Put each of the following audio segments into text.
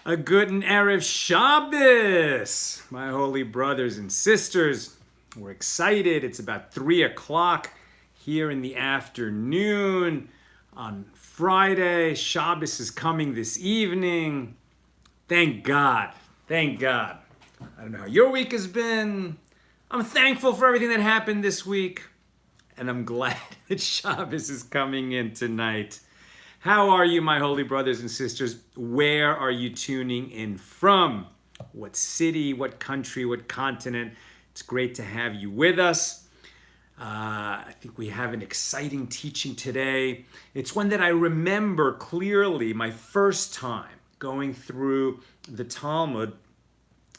A guten Erev Shabbos, my holy brothers and sisters. We're excited. It's about 3 o'clock here in the afternoon on Friday. Shabbos is coming this evening. Thank God. Thank God. I don't know how your week has been. I'm thankful for everything that happened this week. And I'm glad that Shabbos is coming in tonight. How are you, my holy brothers and sisters? Where are you tuning in from? What city, what country, what continent? It's great to have you with us. I think we have an exciting teaching today. It's one that I remember clearly my first time going through the Talmud.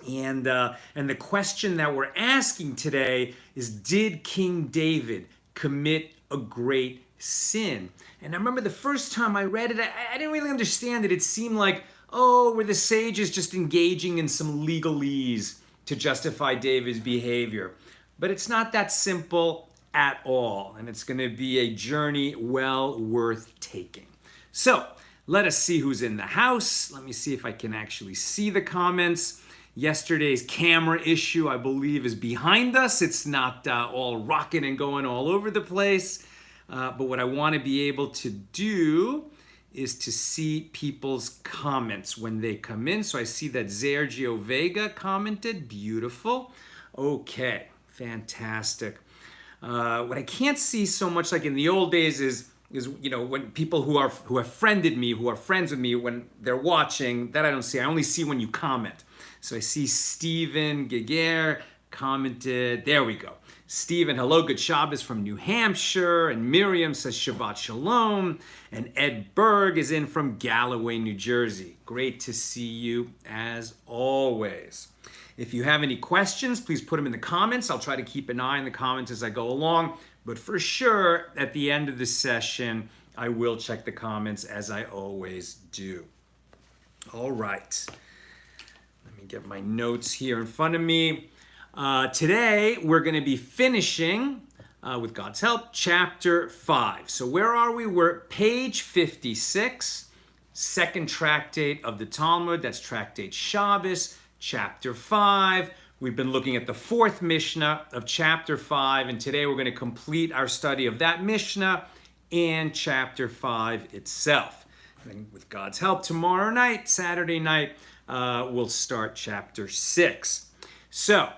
And the question that we're asking today is, did King David commit a great sin? And I remember the first time I read it, I didn't really understand it. It seemed like, were the sages just engaging in some legalese to justify David's behavior? But it's not that simple at all. And it's going to be a journey well worth taking. So let us see who's in the house. Let me see if I can actually see the comments. Yesterday's camera issue, I believe, is behind us. It's not all rocking and going all over the place. But what I want to be able to do is to see people's comments when they come in. So I see that Sergio Vega commented. Beautiful. Okay, fantastic. What I can't see so much like in the old days is when people who have friended me, who are friends with me, when they're watching, that I don't see. I only see when you comment. So I see Stephen Giger commented. There we go. Stephen, hello, good Shabbos from New Hampshire. And Miriam says Shabbat Shalom. And Ed Berg is in from Galloway, New Jersey. Great to see you as always. If you have any questions, please put them in the comments. I'll try to keep an eye on the comments as I go along. But for sure, at the end of the session, I will check the comments as I always do. All right. Let me get my notes here in front of me. Today, we're going to be finishing, with God's help, chapter 5. So where are we? We're at page 56, second tractate of the Talmud. That's tractate Shabbos, chapter 5. We've been looking at the fourth Mishnah of chapter 5, and today we're going to complete our study of that Mishnah and chapter 5 itself. And with God's help, tomorrow night, Saturday night, we'll start chapter 6. So,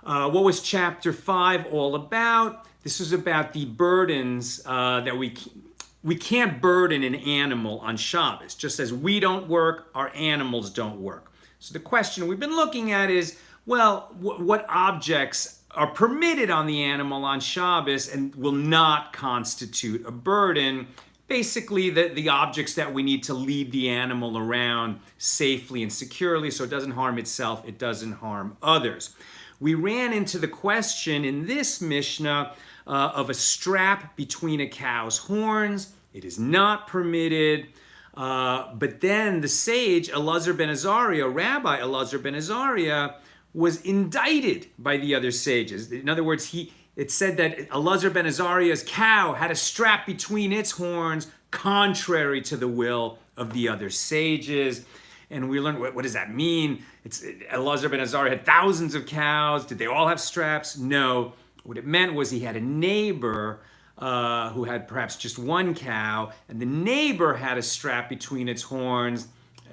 what was chapter 5 all about? This was about the burdens that we can't burden an animal on Shabbos. Just as we don't work, our animals don't work. So the question we've been looking at is, what objects are permitted on the animal on Shabbos and will not constitute a burden? Basically, the objects that we need to lead the animal around safely and securely so it doesn't harm itself, it doesn't harm others. We ran into the question in this Mishnah of a strap between a cow's horns. It is not permitted. But then the sage Elazar ben Azariah, Rabbi Elazar ben Azariah, was indicted by the other sages. In other words, it said that Elazar ben Azariah's cow had a strap between its horns contrary to the will of the other sages. And we learned, what does that mean? Elazar ben Azariah had thousands of cows. Did they all have straps? No. What it meant was he had a neighbor who had perhaps just one cow, and the neighbor had a strap between its horns.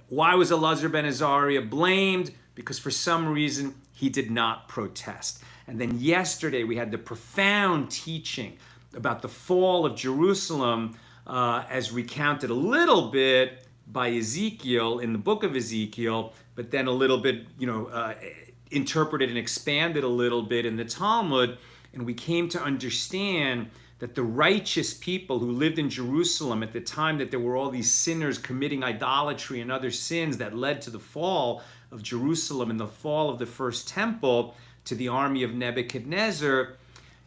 Why was Elazar ben Azariah blamed? Because for some reason he did not protest. And then yesterday we had the profound teaching about the fall of Jerusalem as recounted a little bit by Ezekiel in the book of Ezekiel, but then a little bit, interpreted and expanded a little bit in the Talmud. And we came to understand that the righteous people who lived in Jerusalem at the time that there were all these sinners committing idolatry and other sins that led to the fall of Jerusalem and the fall of the first temple to the army of Nebuchadnezzar,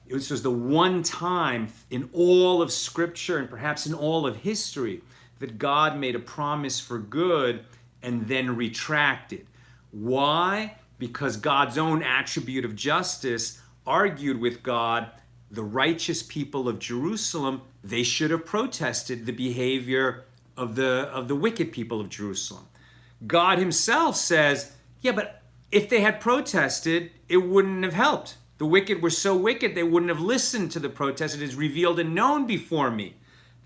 this was the one time in all of Scripture and perhaps in all of history that God made a promise for good and then retracted. Why? Because God's own attribute of justice argued with God, the righteous people of Jerusalem, they should have protested the behavior of the wicked people of Jerusalem. God himself says, yeah, but if they had protested, it wouldn't have helped. The wicked were so wicked, they wouldn't have listened to the protest. It is revealed and known before me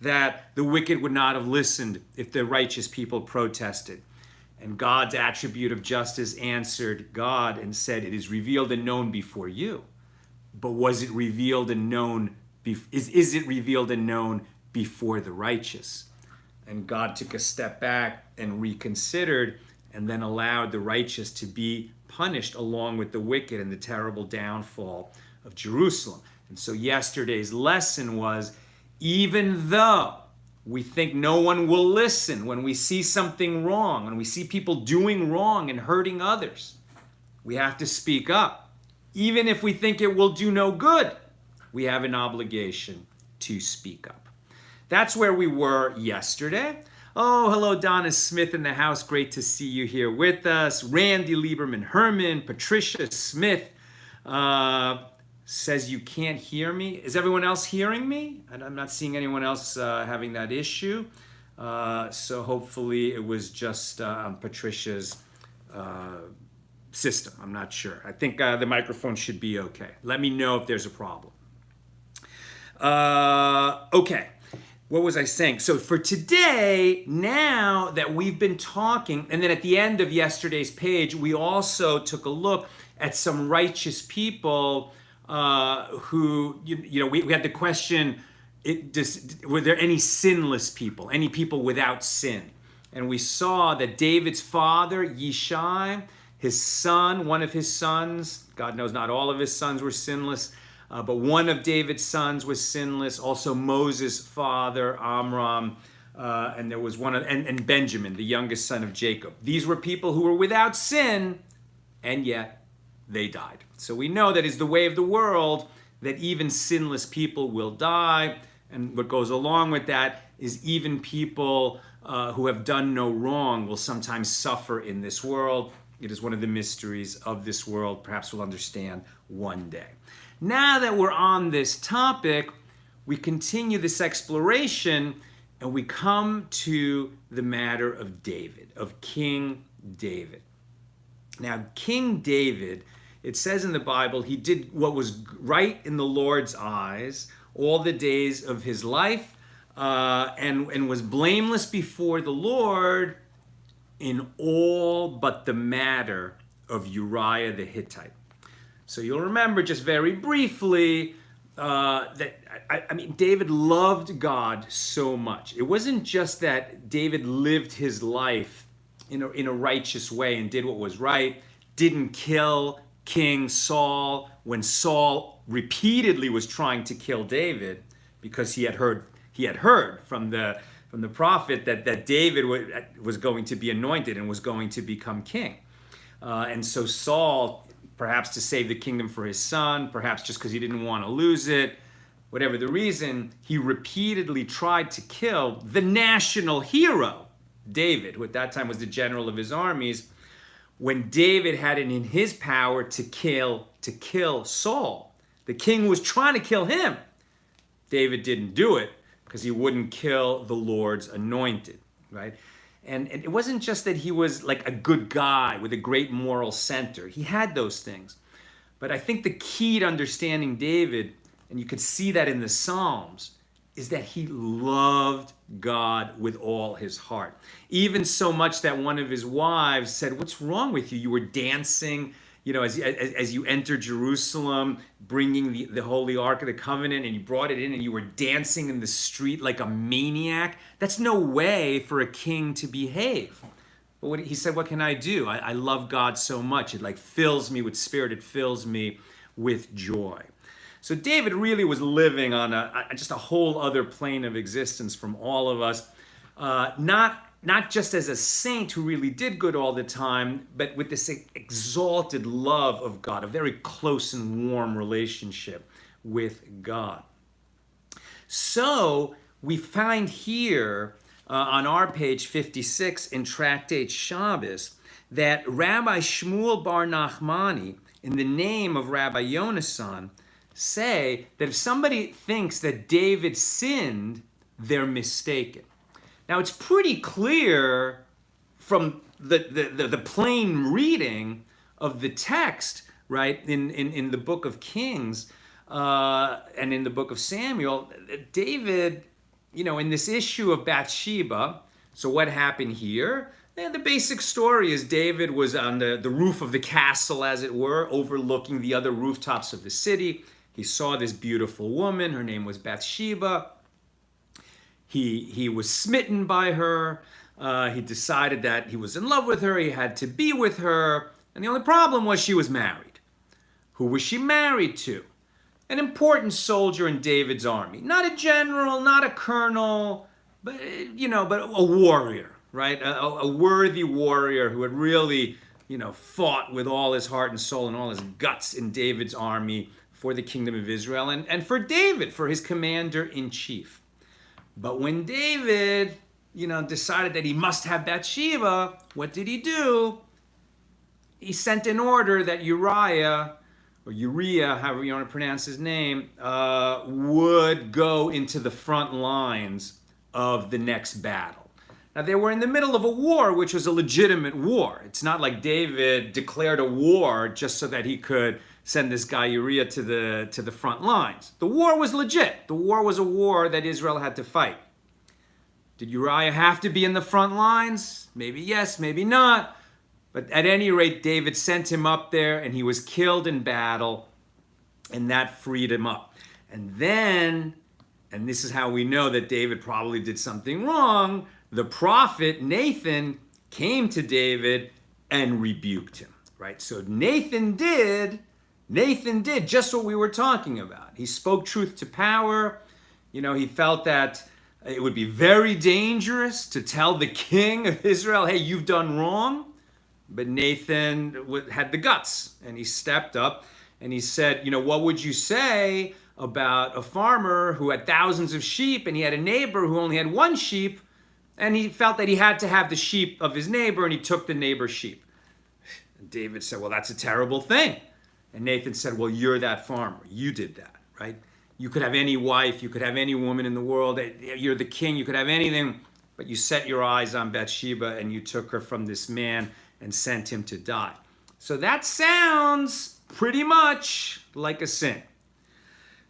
that the wicked would not have listened if the righteous people protested. And God's attribute of justice answered God and said, it is revealed and known before you. But was it revealed and known, is it revealed and known before the righteous? And God took a step back and reconsidered and then allowed the righteous to be punished along with the wicked in the terrible downfall of Jerusalem. And so yesterday's lesson was, even though we think no one will listen, when we see something wrong, when we see people doing wrong and hurting others, we have to speak up. Even if we think it will do no good, we have an obligation to speak up. That's where we were yesterday. Oh, hello, Donna Smith in the house. Great to see you here with us. Randy Lieberman Herman, Patricia Smith says you can't hear me. Is everyone else hearing me? And I'm not seeing anyone else having that issue. So hopefully it was just Patricia's system. I'm not sure. I think the microphone should be okay. Let me know if there's a problem. Okay. What was I saying? So for today, now that we've been talking, and then at the end of yesterday's page, we also took a look at some righteous people who, we had the question, were there any sinless people, any people without sin? And we saw that David's father, Yishai, his son, one of his sons, God knows not all of his sons were sinless, but one of David's sons was sinless. Also Moses' father, Amram, and there was one of, and Benjamin, the youngest son of Jacob. These were people who were without sin, and yet they died. So we know that is the way of the world, that even sinless people will die. And what goes along with that is even people who have done no wrong will sometimes suffer in this world. It is one of the mysteries of this world. Perhaps we'll understand one day. Now that we're on this topic, we continue this exploration and we come to the matter of David, of King David. Now, King David, it says in the Bible, he did what was right in the Lord's eyes all the days of his life and was blameless before the Lord in all but the matter of Uriah the Hittite. So you'll remember just very briefly that David loved God so much. It wasn't just that David lived his life in a righteous way and did what was right, didn't kill King Saul when Saul repeatedly was trying to kill David because he had heard from the prophet that David was going to be anointed and was going to become king. And so Saul, perhaps to save the kingdom for his son, perhaps just because he didn't want to lose it, whatever the reason, he repeatedly tried to kill the national hero, David, who at that time was the general of his armies, when David had it in his power to kill Saul. The king was trying to kill him. David didn't do it because he wouldn't kill the Lord's anointed, right? And it wasn't just that he was like a good guy with a great moral center. He had those things. But I think the key to understanding David, and you could see that in the Psalms, is that he loved God with all his heart. Even so much that one of his wives said, "What's wrong with you? You were dancing, as you entered Jerusalem, bringing the Holy Ark of the Covenant, and you brought it in and you were dancing in the street like a maniac. That's no way for a king to behave." But he said, what can I do? I love God so much. It fills me with spirit. It fills me with joy. So David really was living on just a whole other plane of existence from all of us. Not just as a saint who really did good all the time, but with this exalted love of God, a very close and warm relationship with God. So we find here on our page 56 in Tractate Shabbos that Rabbi Shmuel bar Nachmani, in the name of Rabbi Yonasan, say that if somebody thinks that David sinned, they're mistaken. Now, it's pretty clear from the plain reading of the text, right, in the book of Kings and in the book of Samuel, David, in this issue of Bathsheba, so what happened here? And the basic story is David was on the roof of the castle, as it were, overlooking the other rooftops of the city. He saw this beautiful woman. Her name was Bathsheba. He was smitten by her. He decided that he was in love with her. He had to be with her. And the only problem was she was married. Who was she married to? An important soldier in David's army. Not a general, not a colonel, but a warrior, right? A worthy warrior who had really, fought with all his heart and soul and all his guts in David's army for the kingdom of Israel and for David, for his commander-in-chief. But when David, decided that he must have Bathsheba, what did he do? He sent an order that Uriah, however you want to pronounce his name, would go into the front lines of the next battle. Now, they were in the middle of a war, which was a legitimate war. It's not like David declared a war just so that he could send this guy Uriah to the front lines. The war was legit. The war was a war that Israel had to fight. Did Uriah have to be in the front lines? Maybe yes, maybe not. But at any rate, David sent him up there and he was killed in battle, and that freed him up. And then, and this is how we know that David probably did something wrong, the prophet Nathan came to David and rebuked him, right? So Nathan did just what we were talking about. He spoke truth to power. He felt that it would be very dangerous to tell the king of Israel, hey, you've done wrong. But Nathan had the guts, and he stepped up and he said, what would you say about a farmer who had thousands of sheep and he had a neighbor who only had one sheep, and he felt that he had to have the sheep of his neighbor, and he took the neighbor's sheep. And David said, well, that's a terrible thing. And Nathan said, well, you're that farmer. You did that, right? You could have any wife, you could have any woman in the world. You're the king, you could have anything, but you set your eyes on Bathsheba and you took her from this man and sent him to die. So that sounds pretty much like a sin.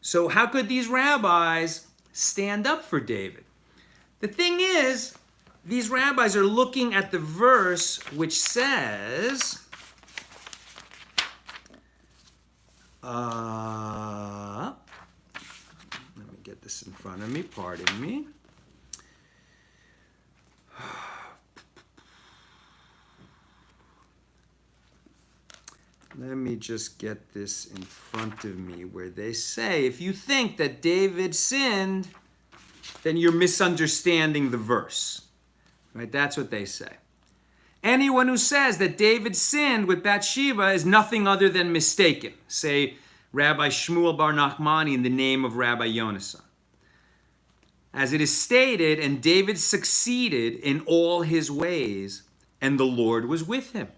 So how could these rabbis stand up for David? The thing is, these rabbis are looking at the verse which says, let me get this in front of me, pardon me. Let me just get this in front of me, where they say, if you think that David sinned, then you're misunderstanding the verse. Right? That's what they say. Anyone who says that David sinned with Bathsheba is nothing other than mistaken, say Rabbi Shmuel bar Nachmani in the name of Rabbi Yonasan. As it is stated, and David succeeded in all his ways, and the Lord was with him.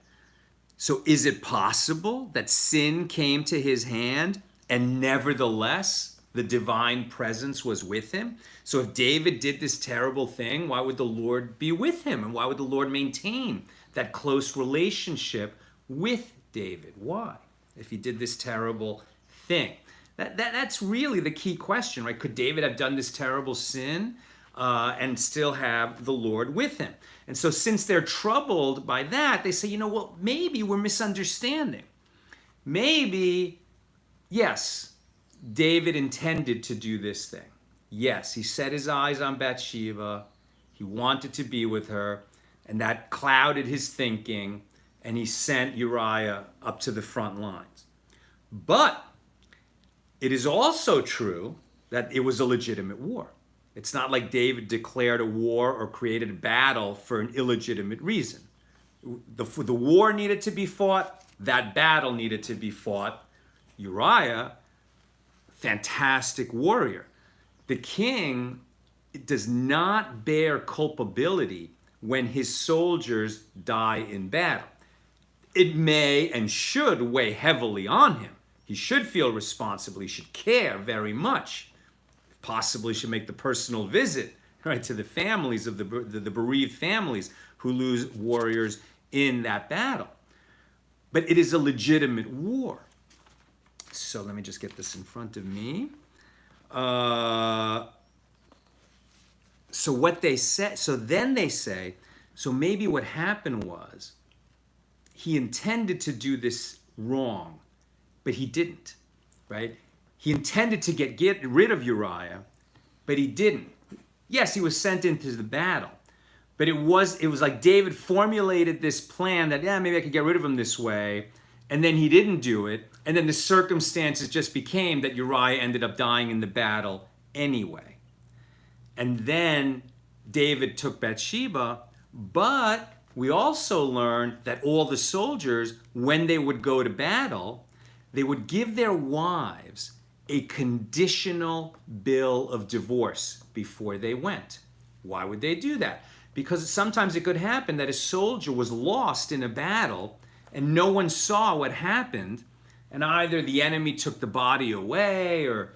So is it possible that sin came to his hand and nevertheless the divine presence was with him? So if David did this terrible thing, why would the Lord be with him? And why would the Lord maintain that close relationship with David? Why? If he did this terrible thing. That's really the key question, right? Could David have done this terrible sin and still have the Lord with him? And so since they're troubled by that, they say, well, maybe we're misunderstanding. Maybe, yes, David intended to do this thing. Yes, he set his eyes on Bathsheba. He wanted to be with her, and that clouded his thinking, and he sent Uriah up to the front lines. But it is also true that it was a legitimate war. It's not like David declared a war or created a battle for an illegitimate reason. The war needed to be fought. That battle needed to be fought. Uriah, fantastic warrior. The king does not bear culpability when his soldiers die in battle. It may and should weigh heavily on him. He should feel responsible. He should care very much. Possibly should make the personal visit, right, to the families of the bereaved families who lose warriors in that battle. But it is a legitimate war. So let me just get this in front of me. So what they said, so then they say, so maybe what happened was he intended to do this wrong, but he didn't, right? He intended to get rid of Uriah, but he didn't. Yes, he was sent into the battle, but it was like David formulated this plan that, yeah, maybe I could get rid of him this way, and then he didn't do it, and then the circumstances just became that Uriah ended up dying in the battle anyway. And then David took Bathsheba, but we also learned that all the soldiers, when they would go to battle, they would give their wives a conditional bill of divorce before they went. Why would they do that? Because sometimes it could happen that a soldier was lost in a battle and no one saw what happened, and either the enemy took the body away, or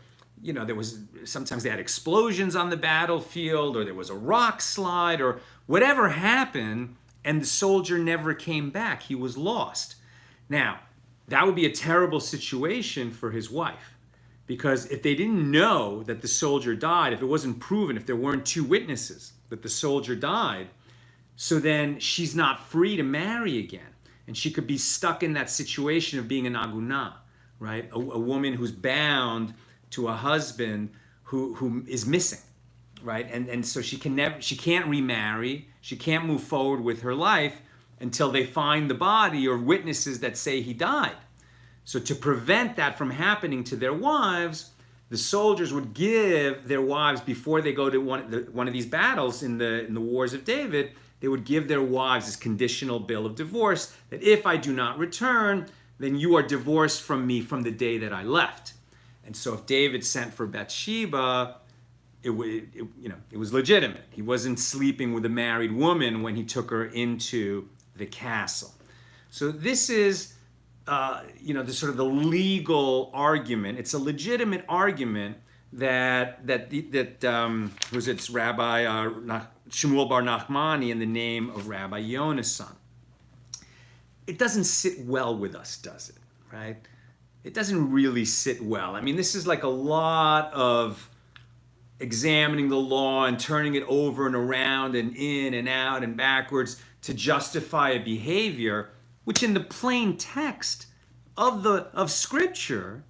sometimes they had explosions on the battlefield, or there was a rock slide, or whatever happened, and the soldier never came back. He was lost. Now, that would be a terrible situation for his wife, because if they didn't know that the soldier died, if it wasn't proven, if there weren't two witnesses that the soldier died, so then she's not free to marry again. And she could be stuck in that situation of being an agunah, right? A woman who's bound to a husband who is missing, right? And so she can't remarry, she can't move forward with her life until they find the body or witnesses that say he died. So to prevent that from happening to their wives, the soldiers would give their wives, before they go to one of these battles in the wars of David, they would give their wives this conditional bill of divorce, that if I do not return, then you are divorced from me from the day that I left. And so if David sent for Bathsheba, it was legitimate. He wasn't sleeping with a married woman when he took her into the castle. So this is the sort of the legal argument. It's a legitimate argument that it's Rabbi Shmuel bar Nachmani in the name of Rabbi Yonasan. It doesn't sit well with us, does it? Right? It doesn't really sit well. I mean, this is like a lot of examining the law and turning it over and around and in and out and backwards to justify a behavior, which in the plain text of Scripture,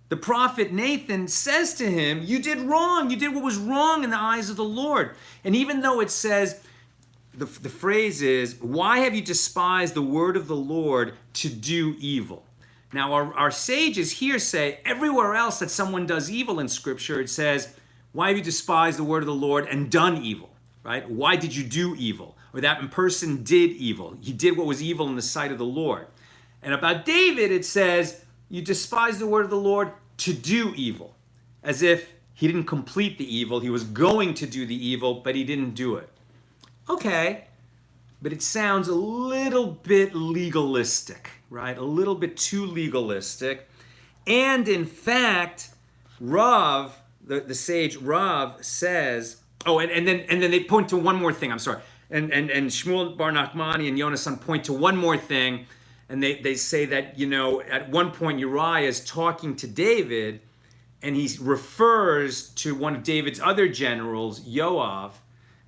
the prophet Nathan says to him, you did wrong. You did what was wrong in the eyes of the Lord. And even though it says, the phrase is, why have you despised the word of the Lord to do evil? Now, our sages here say, everywhere else that someone does evil in Scripture, it says, why have you despised the word of the Lord and done evil? Right? Why did you do evil? Or that person did evil. He did what was evil in the sight of the Lord. And about David, it says, you despise the word of the Lord to do evil. As if he didn't complete the evil. He was going to do the evil, but he didn't do it. Okay, but it sounds a little bit legalistic, right? A little bit too legalistic. And in fact, Rav, the sage Rav says, and then they point to one more thing, I'm sorry. And Shmuel bar Nachmani and Yonasan point to one more thing. And they say that, at one point Uriah is talking to David, and he refers to one of David's other generals, Yoav,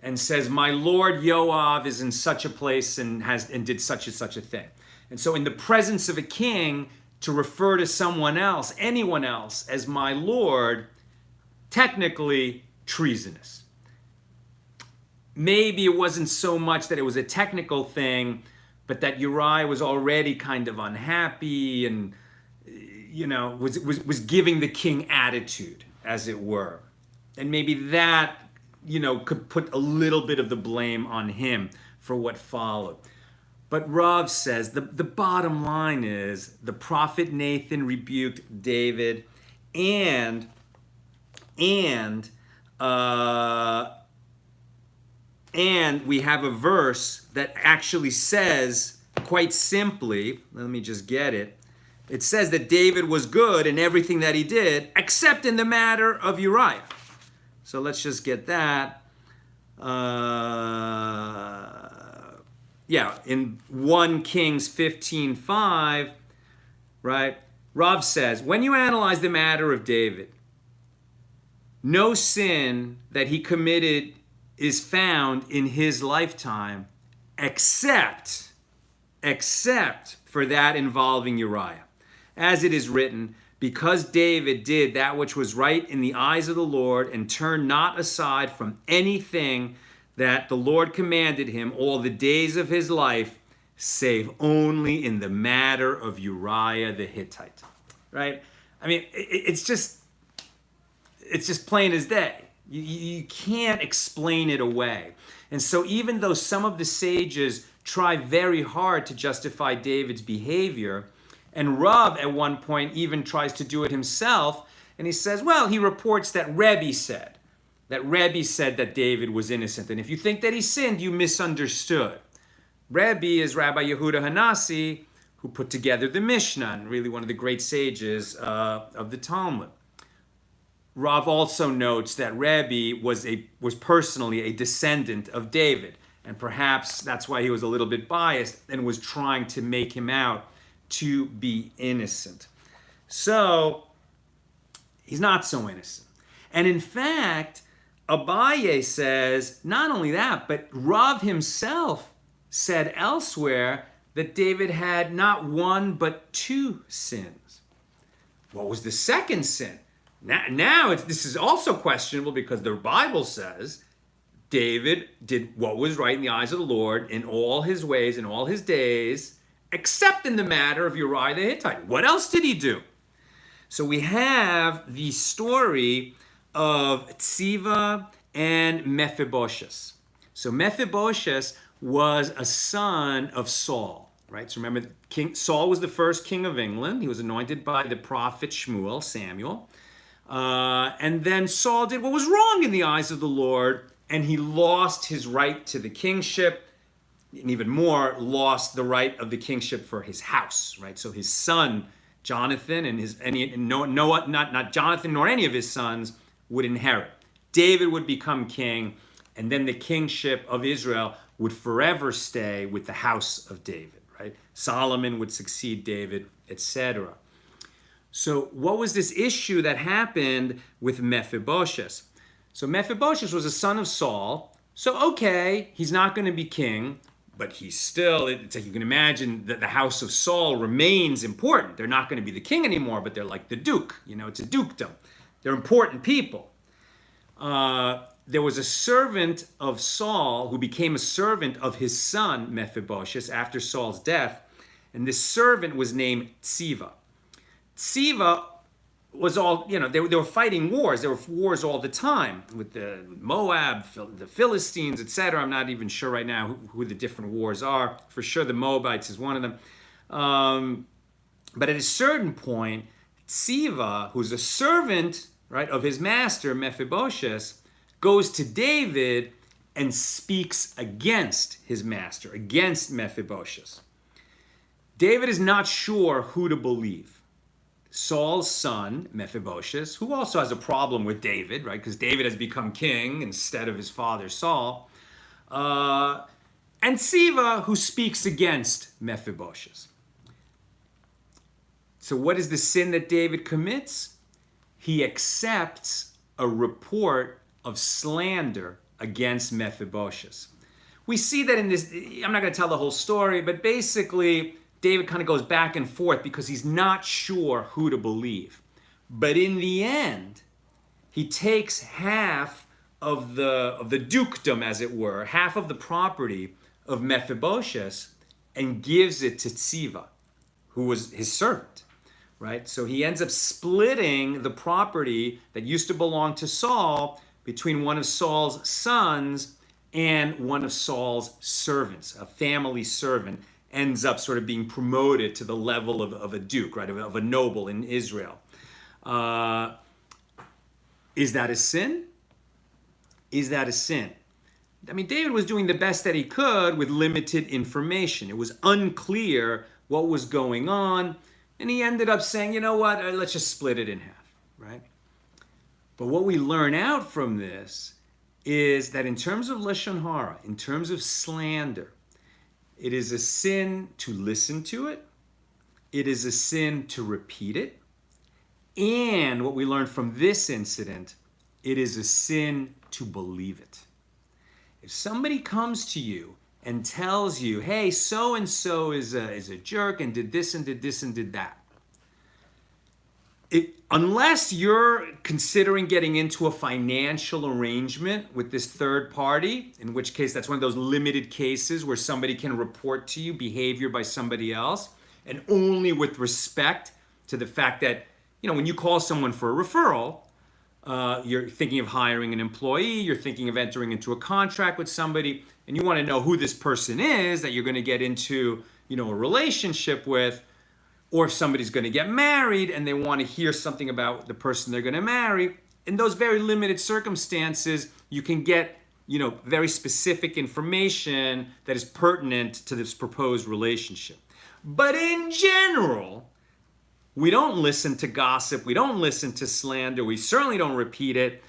and says, my lord Yoav is in such a place and did such and such a thing. And so in the presence of a king, to refer to someone else, anyone else, as my lord, technically treasonous. Maybe it wasn't so much that it was a technical thing, but that Uriah was already kind of unhappy and, was giving the king attitude, as it were. And maybe that, could put a little bit of the blame on him for what followed. But Rav says the bottom line is the prophet Nathan rebuked David, and we have a verse that actually says, quite simply, let me just get it. It says that David was good in everything that he did, except in the matter of Uriah. So let's just get that. in 1 Kings 15:5, right? Rav says, when you analyze the matter of David, no sin that he committed is found in his lifetime except for that involving Uriah. As it is written, because David did that which was right in the eyes of the Lord and turned not aside from anything that the Lord commanded him all the days of his life, save only in the matter of Uriah the Hittite. Right? I mean, it's just plain as day. You can't explain it away. And so even though some of the sages try very hard to justify David's behavior, and Rav at one point even tries to do it himself, and he says, well, he reports that Rebbe said that David was innocent. And if you think that he sinned, you misunderstood. Rebbe is Rabbi Yehuda Hanasi, who put together the Mishnah, and really one of the great sages of the Talmud. Rav also notes that Rebbe was personally a descendant of David, and perhaps that's why he was a little bit biased and was trying to make him out to be innocent. So he's not so innocent. And in fact, Abaye says not only that, but Rav himself said elsewhere that David had not one but two sins. What was the second sin? Now this is also questionable, because the Bible says David did what was right in the eyes of the Lord in all his ways, in all his days, except in the matter of Uriah the Hittite. What else did he do? So we have the story of Tzivah and Mephiboshes. So Mephiboshes was a son of Saul, right? So remember, Saul was the first king of England. He was anointed by the prophet Shmuel, Samuel. And then Saul did what was wrong in the eyes of the Lord, and he lost his right to the kingship, and even more, lost the right of the kingship for his house, right? So his son, Jonathan, not Jonathan nor any of his sons would inherit. David would become king, and then the kingship of Israel would forever stay with the house of David, right? Solomon would succeed David, etc. So what was this issue that happened with Mephiboshes? So Mephiboshes was a son of Saul. So okay, he's not going to be king, but he's still, it's like you can imagine that the house of Saul remains important. They're not going to be the king anymore, but they're like the duke. It's a dukedom. They're important people. There was a servant of Saul who became a servant of his son Mephiboshes after Saul's death, and this servant was named Tzivah. Tzivah was all, they were fighting wars. There were wars all the time with the Moab, the Philistines, etc. I'm not even sure right now who the different wars are. For sure the Moabites is one of them. But at a certain point, Tzivah, who's a servant, right, of his master, Mephiboshes, goes to David and speaks against his master, against Mephiboshes. David is not sure who to believe. Saul's son, Mephiboshes, who also has a problem with David, right? Because David has become king instead of his father Saul. And Tzivah, who speaks against Mephiboshes. So what is the sin that David commits? He accepts a report of slander against Mephiboshes. We see that in this, I'm not going to tell the whole story, but basically David kind of goes back and forth because he's not sure who to believe. But in the end, he takes half of the dukedom, as it were, half of the property of Mephiboshes, and gives it to Tzivah, who was his servant, right? So he ends up splitting the property that used to belong to Saul between one of Saul's sons and one of Saul's servants, a family servant, ends up sort of being promoted to the level of a duke, right, of a noble in Israel. Is that a sin? Is that a sin? I mean, David was doing the best that he could with limited information. It was unclear what was going on, and he ended up saying, you know what, let's just split it in half, right? But what we learn out from this is that in terms of Lashon Hara, in terms of slander, It is a sin to listen to it. It is a sin to repeat it. And what we learned from this incident, it is a sin to believe it. If somebody comes to you and tells you, hey, so-and-so is a jerk and did this and did this and did that, unless you're considering getting into a financial arrangement with this third party, in which case that's one of those limited cases where somebody can report to you behavior by somebody else, and only with respect to the fact that, when you call someone for a referral, you're thinking of hiring an employee, you're thinking of entering into a contract with somebody, and you want to know who this person is that you're going to get into, a relationship with. Or if somebody's going to get married and they want to hear something about the person they're going to marry, in those very limited circumstances, you can get, very specific information that is pertinent to this proposed relationship. But in general, we don't listen to gossip, we don't listen to slander, we certainly don't repeat it.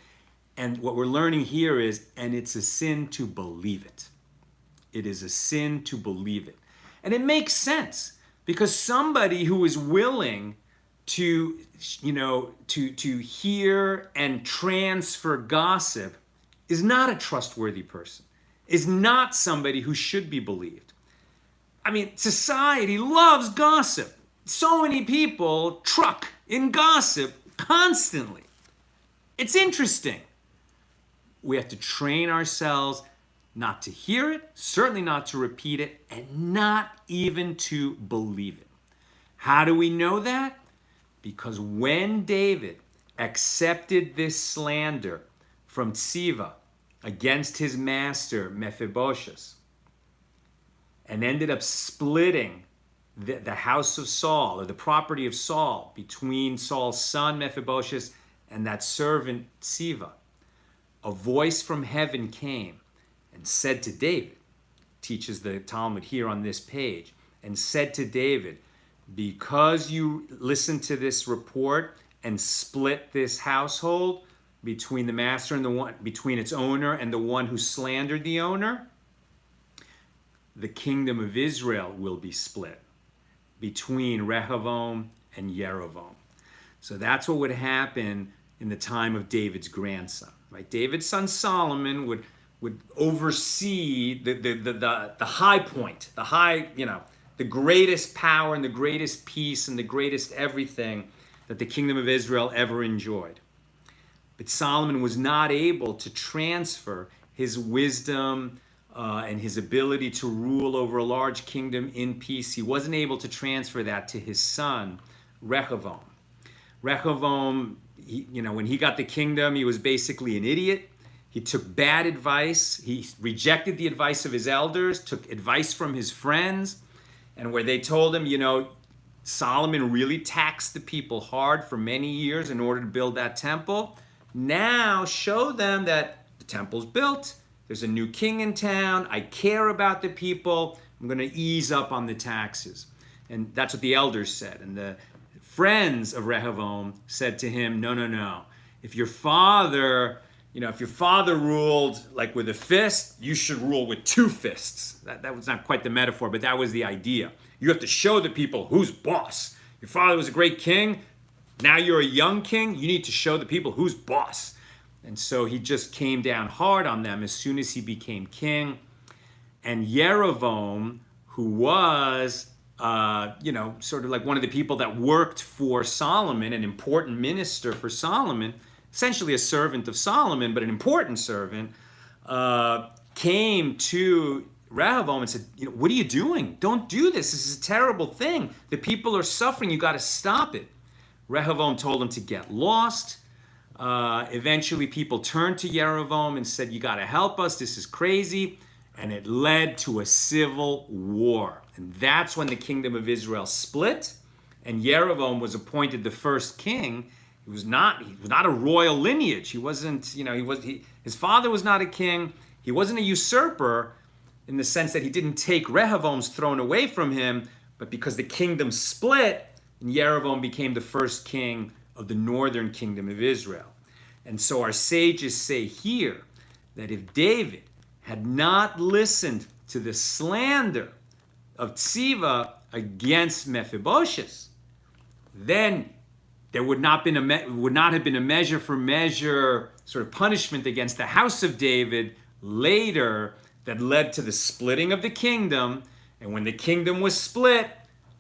And what we're learning here is, and it's a sin to believe it. It is a sin to believe it. And it makes sense. Because somebody who is willing to, to hear and transfer gossip is not a trustworthy person, is not somebody who should be believed. I mean, society loves gossip. So many people truck in gossip constantly. It's interesting. We have to train ourselves not to hear it, certainly not to repeat it, and not even to believe it. How do we know that? Because when David accepted this slander from Tzivah against his master Mephiboshes and ended up splitting the house of Saul, or the property of Saul, between Saul's son Mephiboshes and that servant Tzivah, a voice from heaven came and said to David, teaches the Talmud here on this page, and said to David, because you listened to this report and split this household between the master and the one, between its owner and the one who slandered the owner, the kingdom of Israel will be split between Rehovoam and Yerovoam. So that's what would happen in the time of David's grandson, right? David's son Solomon would oversee the high point, the greatest power and the greatest peace and the greatest everything that the kingdom of Israel ever enjoyed. But Solomon was not able to transfer his wisdom and his ability to rule over a large kingdom in peace. He wasn't able to transfer that to his son, Rehovoam. Rehovoam, when he got the kingdom, he was basically an idiot. He took bad advice. He rejected the advice of his elders, took advice from his friends, and where they told him, Solomon really taxed the people hard for many years in order to build that temple. Now show them that the temple's built, there's a new king in town, I care about the people, I'm going to ease up on the taxes. And that's what the elders said. And the friends of Rehoboam said to him, no. If your father ruled like with a fist, you should rule with two fists. That was not quite the metaphor, but that was the idea. You have to show the people who's boss. Your father was a great king. Now you're a young king. You need to show the people who's boss. And so he just came down hard on them as soon as he became king. And Yerovoam, who was, sort of like one of the people that worked for Solomon, an important minister for Solomon, essentially a servant of Solomon, but an important servant, came to Rehovoam and said, what are you doing? Don't do this. This is a terrible thing. The people are suffering. You got to stop it. Rehovoam told him to get lost. Eventually, people turned to Yerovoam and said, you got to help us. This is crazy. And it led to a civil war. And that's when the kingdom of Israel split. And Yerovoam was appointed the first king. He was not a royal lineage. He wasn't, his father was not a king. He wasn't a usurper in the sense that he didn't take Rehoboam's throne away from him, but because the kingdom split, and Yerovoam became the first king of the northern kingdom of Israel. And so our sages say here that if David had not listened to the slander of Tzivah against Mephiboshes, then there would not have been a measure for measure sort of punishment against the house of David later that led to the splitting of the kingdom. And when the kingdom was split,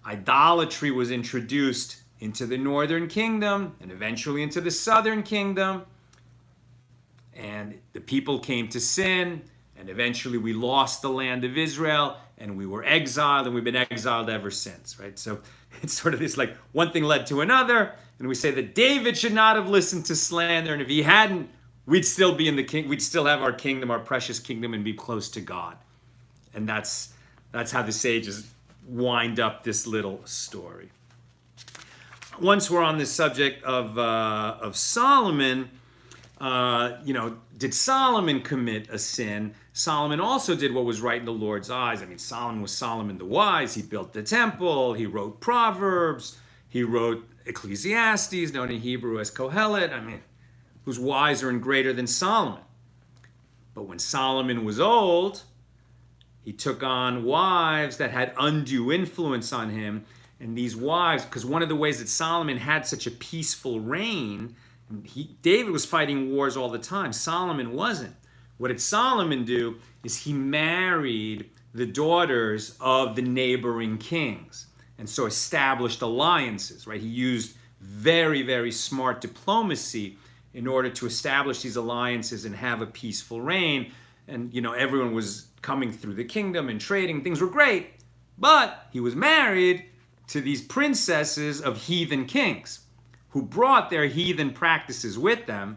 idolatry was introduced into the northern kingdom and eventually into the southern kingdom. And the people came to sin, and eventually we lost the land of Israel, and we were exiled, and we've been exiled ever since, right? So it's sort of this, like, one thing led to another, and we say that David should not have listened to slander, and if he hadn't, we'd still be in the king, we'd still have our kingdom, our precious kingdom, and be close to God. And that's how the sages wind up this little story. Once we're on the subject of Solomon, did Solomon commit a sin? Solomon also did what was right in the Lord's eyes. I mean, Solomon was Solomon the wise. He built the temple. He wrote Proverbs. He wrote Ecclesiastes, known in Hebrew as Kohelet. I mean, who's wiser and greater than Solomon? But when Solomon was old, he took on wives that had undue influence on him. And these wives, because one of the ways that Solomon had such a peaceful reign, David was fighting wars all the time. Solomon wasn't. What did Solomon do is he married the daughters of the neighboring kings, and so established alliances, right? He used very, very smart diplomacy in order to establish these alliances and have a peaceful reign. And, everyone was coming through the kingdom and trading. Things were great, but he was married to these princesses of heathen kings who brought their heathen practices with them.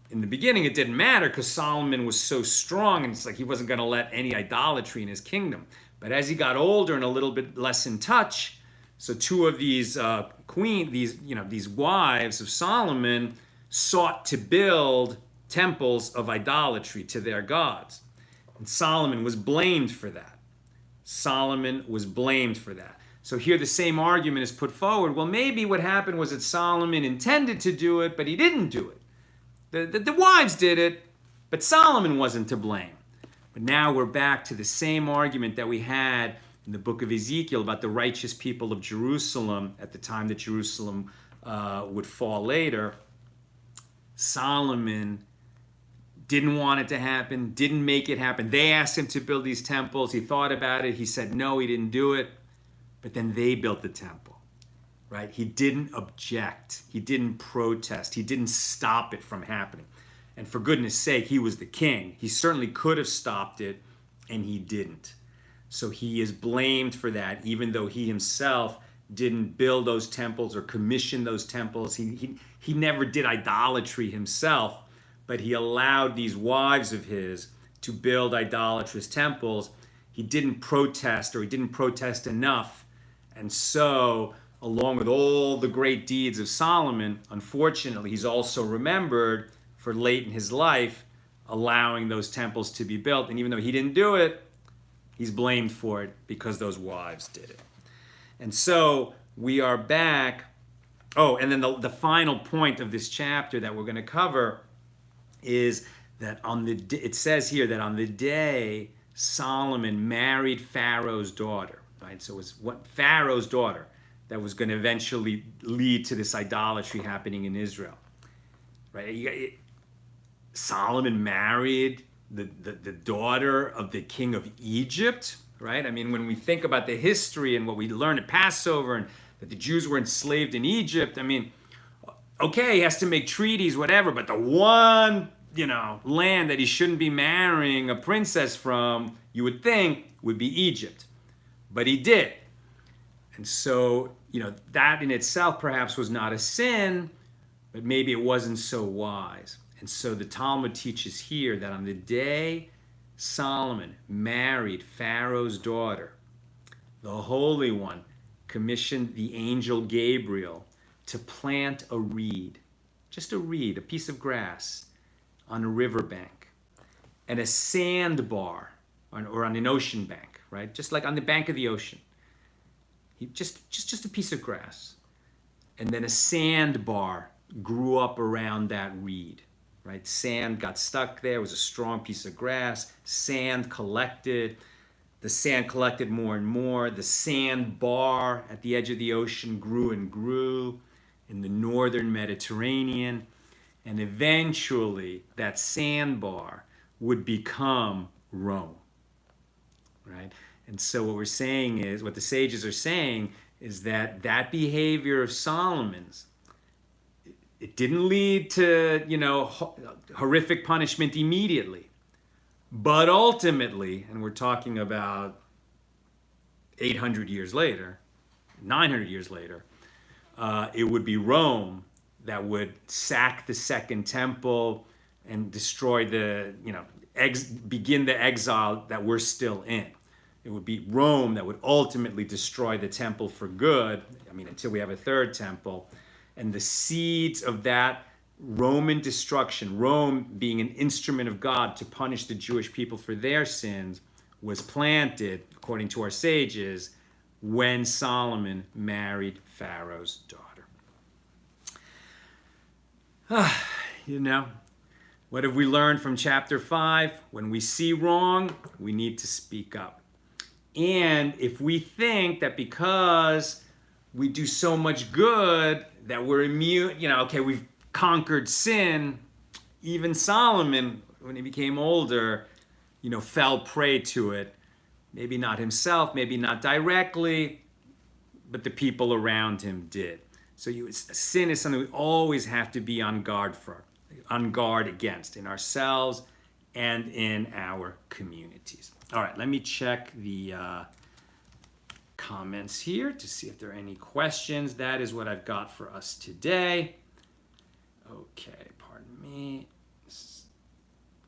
In the beginning, it didn't matter because Solomon was so strong, and it's like he wasn't going to let any idolatry in his kingdom. But as he got older and a little bit less in touch, so two of these these wives of Solomon sought to build temples of idolatry to their gods. And Solomon was blamed for that. So here the same argument is put forward. Well, maybe what happened was that Solomon intended to do it, but he didn't do it. The wives did it, but Solomon wasn't to blame. But now we're back to the same argument that we had in the book of Ezekiel about the righteous people of Jerusalem at the time that Jerusalem would fall later. Solomon didn't want it to happen, didn't make it happen. They asked him to build these temples. He thought about it. He said no, he didn't do it. But then they built the temple, right? He didn't object. He didn't protest. He didn't stop it from happening. And for goodness sake, he was the king. He certainly could have stopped it, and he didn't. So he is blamed for that, even though he himself didn't build those temples or commission those temples. He never did idolatry himself, but he allowed these wives of his to build idolatrous temples. He didn't protest, or he didn't protest enough. And so, along with all the great deeds of Solomon, unfortunately, he's also remembered for late in his life allowing those temples to be built. And even though he didn't do it, he's blamed for it because those wives did it. And so we are back. Oh, and then the final point of this chapter that we're going to cover is that it says here that on the day Solomon married Pharaoh's daughter, right? So it was Pharaoh's daughter that was going to eventually lead to this idolatry happening in Israel, right? Solomon married the daughter of the king of Egypt, right? I mean, when we think about the history and what we learn at Passover and that the Jews were enslaved in Egypt, I mean, okay, he has to make treaties, whatever, but the one, land that he shouldn't be marrying a princess from, you would think, would be Egypt. But he did. And so, that in itself perhaps was not a sin, but maybe it wasn't so wise. And so the Talmud teaches here that on the day Solomon married Pharaoh's daughter, the Holy One commissioned the angel Gabriel to plant a reed, just a reed, a piece of grass, on a riverbank, and a sandbar, or on an ocean bank, right? Just like on the bank of the ocean. Just a piece of grass. And then a sandbar grew up around that reed, right? Sand got stuck there. It was a strong piece of grass. Sand collected. The sand collected more and more. The sand bar at the edge of the ocean grew and grew in the northern Mediterranean. And eventually, that sandbar would become Rome, right? And so what the sages are saying is that behavior of Solomon's, it didn't lead to, horrific punishment immediately. But ultimately, and we're talking about 800 years later, 900 years later, it would be Rome that would sack the Second Temple and destroy begin the exile that we're still in. It would be Rome that would ultimately destroy the temple for good, until we have a third temple. And the seeds of that Roman destruction, Rome being an instrument of God to punish the Jewish people for their sins, was planted, according to our sages, when Solomon married Pharaoh's daughter. What have we learned from chapter 5? When we see wrong, we need to speak up. And if we think that because we do so much good that we're immune, we've conquered sin, even Solomon, when he became older, fell prey to it. Maybe not himself, maybe not directly, but the people around him did. So sin is something we always have to be on guard against in ourselves and in our communities. All right, let me check the comments here to see if there are any questions. That is what I've got for us today. Okay, pardon me.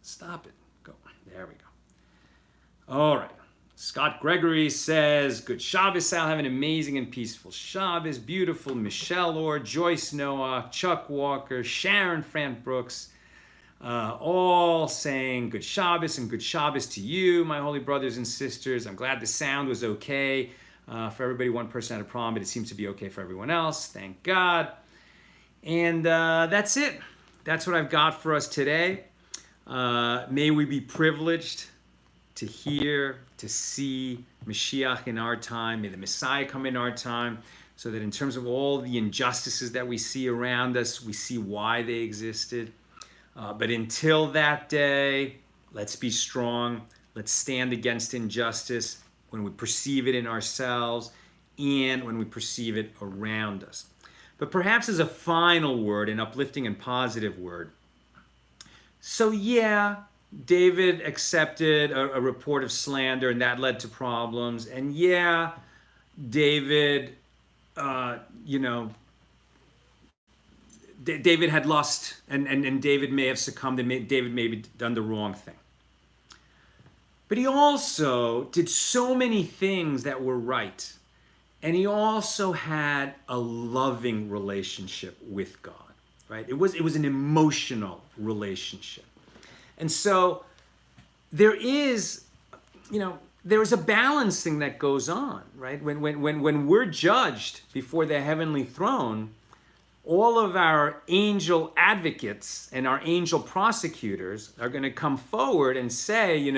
Stop it. Go. There we go. All right. Scott Gregory says, good Shabbos, Sal. Have an amazing and peaceful Shabbos. Beautiful Michelle Orr, Joyce Noah, Chuck Walker, Sharon Fran Brooks, all saying good Shabbos and good Shabbos to you, my holy brothers and sisters. I'm glad the sound was okay for everybody. One person had a problem, but it seems to be okay for everyone else. Thank God. And that's it. That's what I've got for us today. May we be privileged to hear, to see Mashiach in our time. May the Messiah come in our time, so that in terms of all the injustices that we see around us, we see why they existed. But until that day, let's be strong. Let's stand against injustice when we perceive it in ourselves and when we perceive it around us. But perhaps as a final word, an uplifting and positive word. So yeah, David accepted a report of slander, and that led to problems. And yeah, David, David had lost, and David may have succumbed, and David may have done the wrong thing. But he also did so many things that were right. And he also had a loving relationship with God, right? It was an emotional relationship. And so there is a balancing that goes on, right? When we're judged before the heavenly throne, all of our angel advocates and our angel prosecutors are going to come forward and say,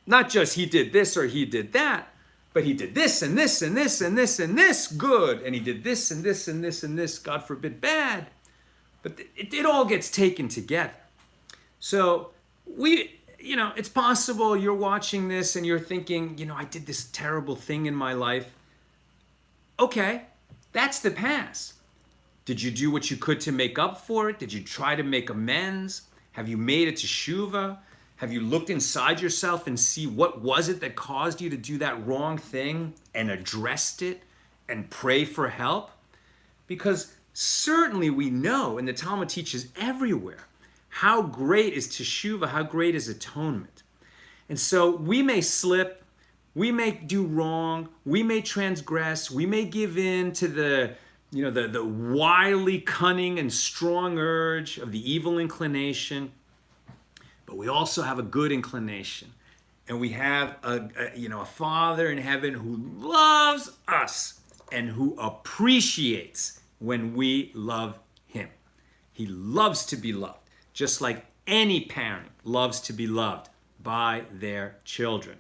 not just he did this or he did that, but he did this and this and this and this and this good, and he did this and this and this and this, God forbid, bad. But it all gets taken together. So it's possible you're watching this and you're thinking, I did this terrible thing in my life. Okay, that's the past. Did you do what you could to make up for it? Did you try to make amends? Have you made it to teshuva? Have you looked inside yourself and see what was it that caused you to do that wrong thing and addressed it and pray for help? Because certainly we know, and the Talmud teaches everywhere, how great is teshuva, how great is atonement. And so we may slip, we may do wrong, we may transgress, we may give in to the wily, cunning, and strong urge of the evil inclination. But we also have a good inclination. And we have a Father in heaven who loves us and who appreciates when we love him. He loves to be loved, just like any parent loves to be loved by their children.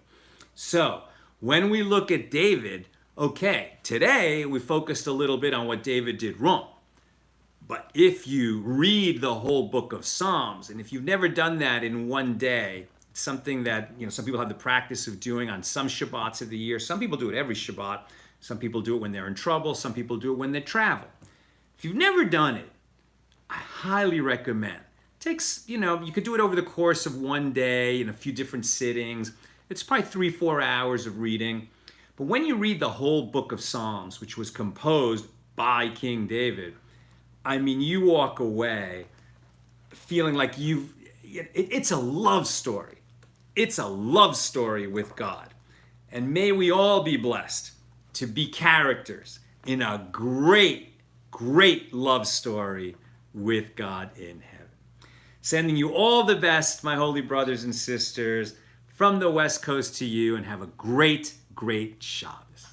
So when we look at David, okay, today we focused a little bit on what David did wrong. But if you read the whole book of Psalms, and if you've never done that in one day, it's something that some people have the practice of doing on some Shabbats of the year. Some people do it every Shabbat. Some people do it when they're in trouble. Some people do it when they travel. If you've never done it, I highly recommend. It takes, you could do it over the course of one day in a few different sittings. It's probably 3-4 hours of reading. But when you read the whole book of Psalms, which was composed by King David, you walk away feeling like it's a love story. It's a love story with God. And may we all be blessed to be characters in a great, great love story with God in heaven. Sending you all the best, my holy brothers and sisters, from the West Coast to you, and have a great, great Shabbos.